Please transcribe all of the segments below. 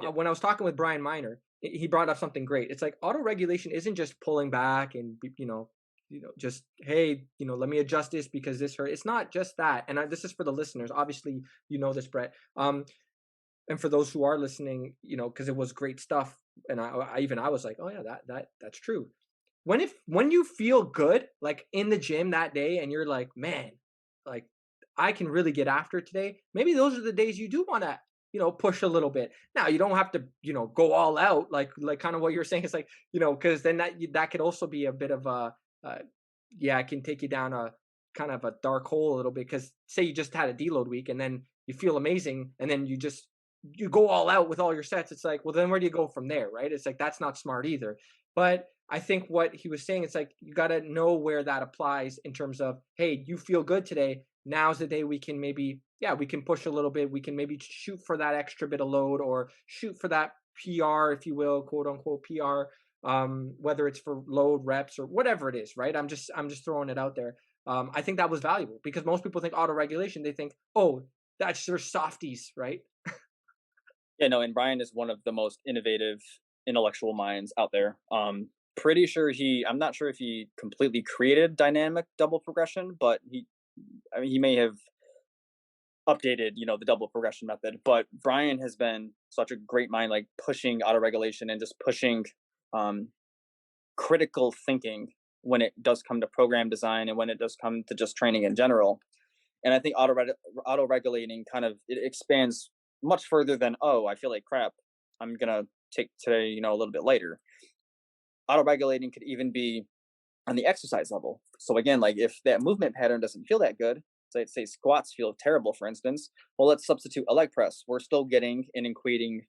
Yeah. When I was talking with Brian Miner, he brought up something great. It's like auto-regulation isn't just pulling back and just, hey, let me adjust this because this hurt. It's not just that. And this is for the listeners. Obviously, this, Brett. And for those who are listening, because it was great stuff, and I was like, oh yeah, that's true. When you feel good, like in the gym that day, and you're like, man, like I can really get after it today. Maybe those are the days you do want to, push a little bit. Now you don't have to, go all out, like kind of what you're saying. It's like, because then that could also be a bit of yeah, it can take you down a kind of a dark hole a little bit. Because say you just had a deload week, and then you feel amazing, and then you go all out with all your sets. It's like, well, then where do you go from there, right? It's like that's not smart either. But I think what he was saying, it's like you got to know where that applies in terms of, hey, you feel good today. Now's the day we can maybe, yeah, we can push a little bit. We can maybe shoot for that extra bit of load or shoot for that PR, if you will, quote unquote PR, whether it's for load reps or whatever it is, right? I'm just throwing it out there. I think that was valuable because most people think auto regulation. They think, oh, that's their softies, right? Yeah, no, and Brian is one of the most innovative intellectual minds out there. Pretty sure I'm not sure if he completely created dynamic double progression, but he may have updated, the double progression method. But Brian has been such a great mind, like pushing auto-regulation and just pushing critical thinking when it does come to program design and when it does come to just training in general. And I think auto-regulating kind of, it expands much further than, oh, I feel like crap, I'm gonna take today, a little bit later. Auto-regulating could even be on the exercise level. So again, like if that movement pattern doesn't feel that good, say squats feel terrible, for instance, well, let's substitute a leg press. We're still getting and equating,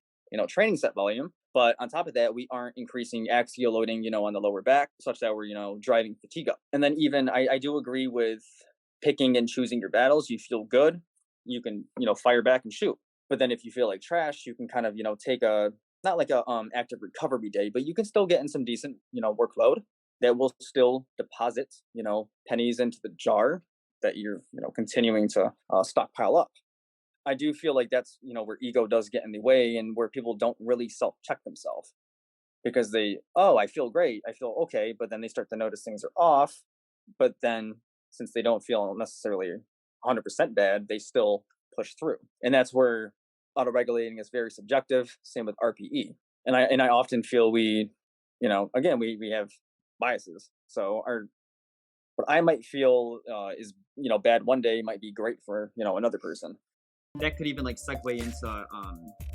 training set volume, but on top of that, we aren't increasing axial loading, on the lower back, such that we're, driving fatigue up. And then even I do agree with picking and choosing your battles. You feel good, you can, fire back and shoot. But then if you feel like trash, you can kind of, take not like a active recovery day, but you can still get in some decent, workload that will still deposit, pennies into the jar that you're, continuing to stockpile up. I do feel like that's, where ego does get in the way and where people don't really self-check themselves because I feel great, I feel okay, but then they start to notice things are off. But then since they don't feel necessarily 100% bad, they still push through. And that's where auto-regulating is very subjective. Same with RPE. And I often feel we have biases. So what I might feel is bad one day might be great for another person. That could even like segue into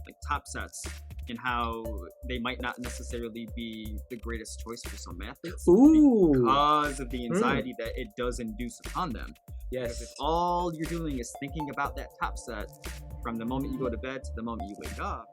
like top sets and how they might not necessarily be the greatest choice for some athletes. Ooh. Because of the anxiety that it does induce upon them. Yes. Because if all you're doing is thinking about that top set from the moment you go to bed to the moment you wake up,